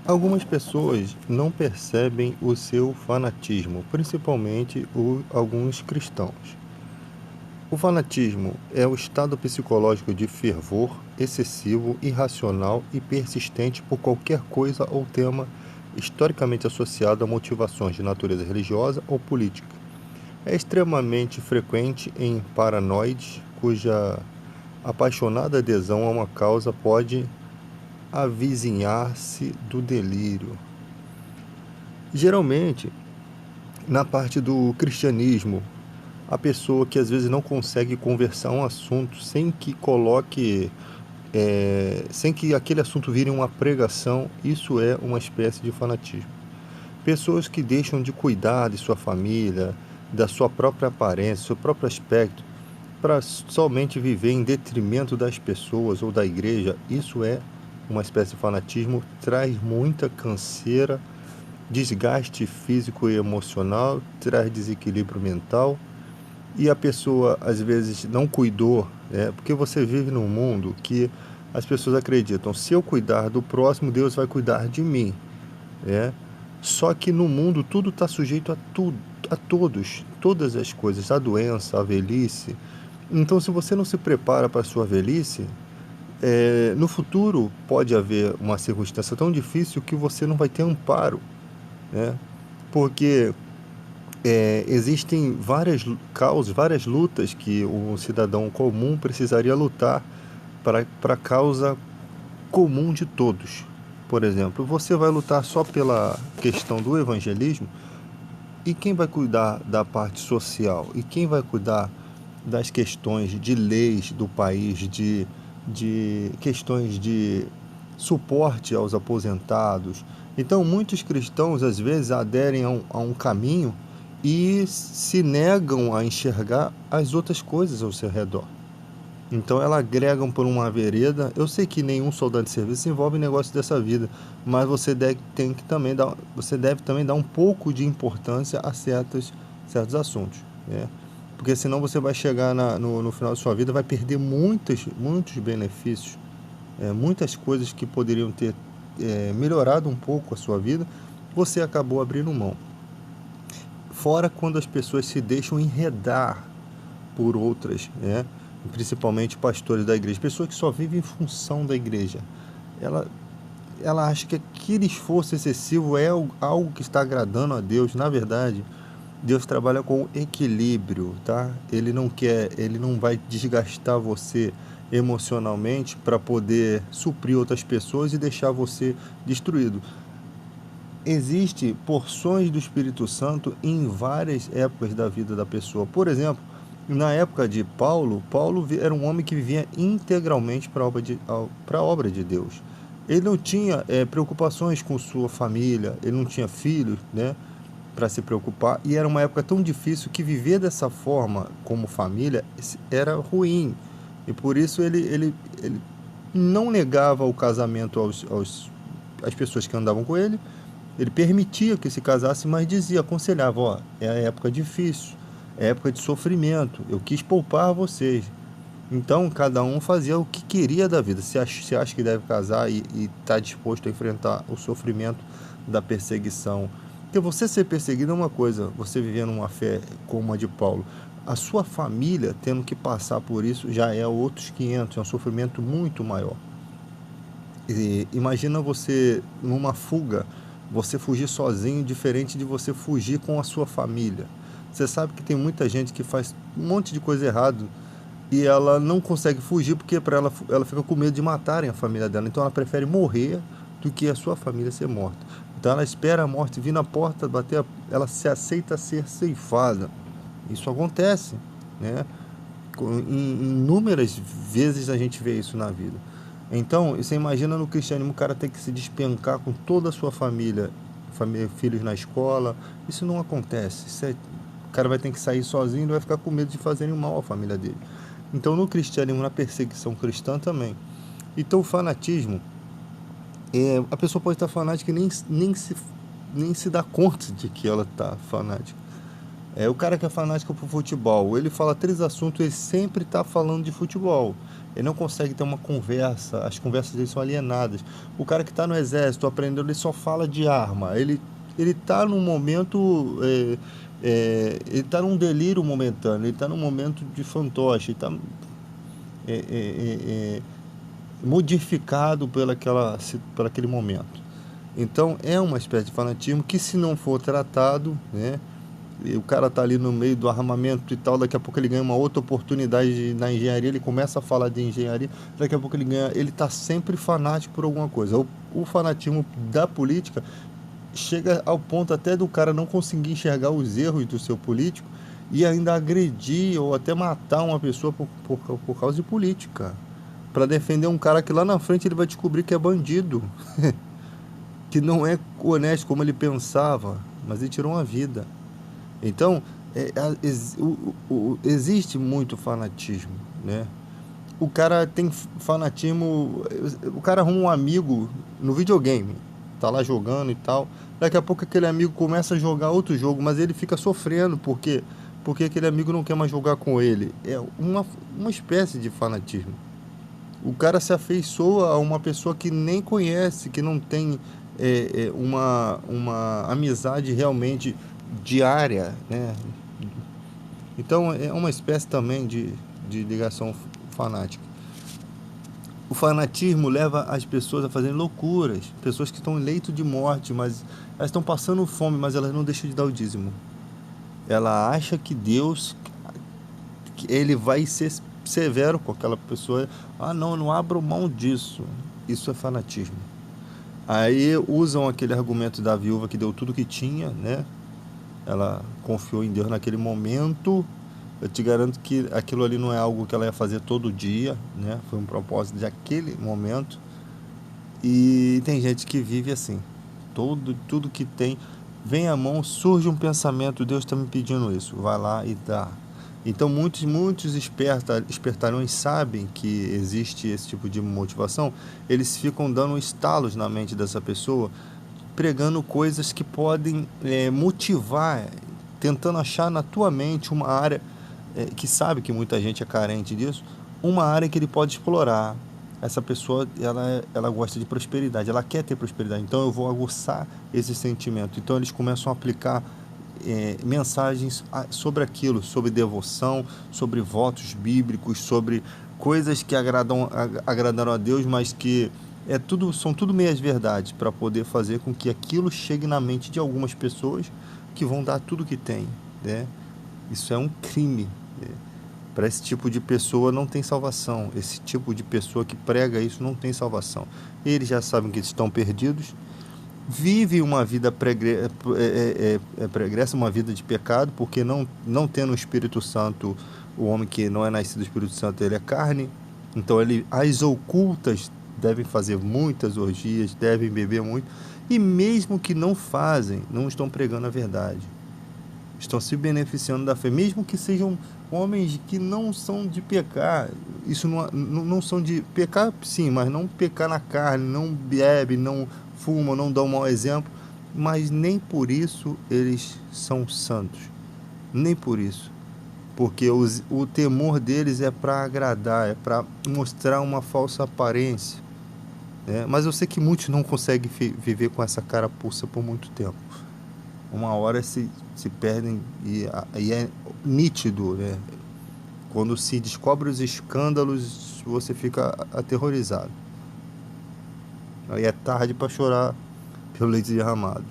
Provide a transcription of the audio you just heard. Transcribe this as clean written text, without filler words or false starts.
Algumas pessoas não percebem o seu fanatismo, principalmente alguns cristãos. O fanatismo é o estado psicológico de fervor excessivo, irracional e persistente por qualquer coisa ou tema historicamente associado a motivações de natureza religiosa ou política. É extremamente frequente em paranoides, cuja apaixonada adesão a uma causa pode avizinhar-se do delírio. Geralmente, na parte do cristianismo, a pessoa que às vezes não consegue conversar um assunto sem que aquele assunto vire uma pregação, isso é uma espécie de fanatismo. Pessoas que deixam de cuidar de sua família, da sua própria aparência, seu próprio aspecto, para somente viver em detrimento das pessoas ou da igreja, isso é uma espécie de fanatismo, traz muita canseira, desgaste físico e emocional, traz desequilíbrio mental e a pessoa às vezes não cuidou, porque você vive num mundo que as pessoas acreditam, se eu cuidar do próximo, Deus vai cuidar de mim, né? Só que no mundo tudo está sujeito a tudo, a todos, todas as coisas, a doença, a velhice. Então, se você não se prepara para a sua velhice, no futuro pode haver uma circunstância tão difícil que você não vai ter amparo, né? Porque existem várias causas, várias lutas que o cidadão comum precisaria lutar para a causa comum de todos. Por exemplo, você vai lutar só pela questão do evangelismo, e quem vai cuidar da parte social? E quem vai cuidar das questões de leis do país, de questões de suporte aos aposentados? Então, muitos cristãos às vezes aderem a um caminho e se negam a enxergar as outras coisas ao seu redor. Então ela agregam por uma vereda. Eu sei que nenhum soldado de serviço se envolve em negócio dessa vida, mas você deve também dar um pouco de importância a certos assuntos, né? Porque senão você vai chegar no final da sua vida, vai perder muitos benefícios, muitas coisas que poderiam ter melhorado um pouco a sua vida, você acabou abrindo mão. Fora quando as pessoas se deixam enredar por outras, né? Principalmente pastores da igreja, pessoas que só vivem em função da igreja. Ela, ela acha que aquele esforço excessivo é algo que está agradando a Deus. Na verdade, Deus trabalha com equilíbrio, tá? Ele não vai desgastar você emocionalmente para poder suprir outras pessoas e deixar você destruído. Existem porções do Espírito Santo em várias épocas da vida da pessoa. Por exemplo, na época de Paulo, era um homem que vivia integralmente para a obra de Deus. Ele não tinha preocupações com sua família, ele não tinha filhos, né, para se preocupar. E era uma época tão difícil que viver dessa forma como família era ruim. E por isso ele não negava o casamento às pessoas que andavam com ele. Ele permitia que se casasse, mas dizia, aconselhava, ó, é a época difícil, é a época de sofrimento, eu quis poupar vocês. Então, cada um fazia o que queria da vida. Se acha que deve casar e está disposto a enfrentar o sofrimento da perseguição. Porque você ser perseguido é uma coisa, você vivendo uma fé como a de Paulo. A sua família tendo que passar por isso já é outros 500, é um sofrimento muito maior. E imagina você numa fuga, você fugir sozinho, diferente de você fugir com a sua família. Você sabe que tem muita gente que faz um monte de coisa errada e ela não consegue fugir porque para ela fica com medo de matarem a família dela. Então ela prefere morrer do que a sua família ser morta. Então ela espera a morte vir na porta, ela se aceita ser ceifada. Isso acontece, né? Inúmeras vezes a gente vê isso na vida. Então, você imagina no cristianismo o cara ter que se despencar com toda a sua família, filhos na escola. Isso não acontece. O cara vai ter que sair sozinho e vai ficar com medo de fazerem mal à família dele. Então, no cristianismo, na perseguição cristã também. Então, o fanatismo, a pessoa pode estar fanática e nem se dá conta de que ela está fanática. O cara que é fanático por futebol, ele fala três assuntos, ele sempre está falando de futebol. Ele não consegue ter uma conversa, as conversas dele são alienadas. O cara que está no exército aprendendo, ele só fala de arma. Ele está num momento, ele está num delírio momentâneo, ele está num momento de fantoche, ele está é, é, é, é, modificado por aquele momento. Então é uma espécie de fanatismo que, se não for tratado, né, e o cara tá ali no meio do armamento e tal, daqui a pouco ele ganha uma outra oportunidade na engenharia, ele começa a falar de engenharia, daqui a pouco ele tá sempre fanático por alguma coisa. O fanatismo da política chega ao ponto até do cara não conseguir enxergar os erros do seu político e ainda agredir ou até matar uma pessoa por causa de política. Para defender um cara que lá na frente ele vai descobrir que é bandido, que não é honesto como ele pensava, mas ele tirou uma vida. Então, existe muito fanatismo, né? O cara tem fanatismo, o cara arruma um amigo no videogame, tá lá jogando e tal. Daqui a pouco aquele amigo começa a jogar outro jogo, mas ele fica sofrendo porque aquele amigo não quer mais jogar com ele. É uma espécie de fanatismo. O cara se afeiçoa a uma pessoa que nem conhece, que não tem uma amizade realmente diária, né? Então é uma espécie também de ligação fanática. O fanatismo leva as pessoas a fazerem loucuras. Pessoas que estão em leito de morte, mas elas estão passando fome, mas elas não deixam de dar o dízimo. Ela acha que Deus, que ele vai ser severo com aquela pessoa. Ah, não, eu não abro mão disso. Isso é fanatismo. Aí usam aquele argumento da viúva que deu tudo que tinha, né? Ela confiou em Deus naquele momento. Eu te garanto que aquilo ali não é algo que ela ia fazer todo dia, né? Foi um propósito de aquele momento. E tem gente que vive assim. Tudo que tem vem à mão, surge um pensamento, Deus está me pedindo isso, vai lá e dá. Então muitos espertalhões sabem que existe esse tipo de motivação, eles ficam dando estalos na mente dessa pessoa, pregando coisas que podem motivar, tentando achar na tua mente uma área, que sabe que muita gente é carente disso, uma área que ele pode explorar. Essa pessoa, ela gosta de prosperidade, ela quer ter prosperidade, então eu vou aguçar esse sentimento. Então eles começam a aplicar mensagens sobre aquilo, sobre devoção, sobre votos bíblicos, sobre coisas que agradaram a Deus, mas que são tudo meias verdades para poder fazer com que aquilo chegue na mente de algumas pessoas que vão dar tudo que tem, né? Isso é um crime, né? Para esse tipo de pessoa não tem salvação. Esse tipo de pessoa que prega isso não tem salvação. Eles já sabem que estão perdidos, vivem uma vida pregressa, uma vida de pecado, porque não tendo o Espírito Santo, o homem que não é nascido do Espírito Santo, ele é carne. Então as ocultas devem fazer muitas orgias, devem beber muito, e mesmo que não fazem, não estão pregando a verdade. Estão se beneficiando da fé, mesmo que sejam homens que não são de pecar. Isso não são de pecar, sim, mas não pecar na carne, não bebe, não fuma, não dá um mau exemplo, mas nem por isso eles são santos, nem por isso, porque o temor deles é para agradar, é para mostrar uma falsa aparência, né? Mas eu sei que muitos não conseguem viver com essa carapuça por muito tempo. Uma hora se perdem e é nítido, né? Quando se descobre os escândalos, você fica aterrorizado. Aí é tarde para chorar pelo leite derramado.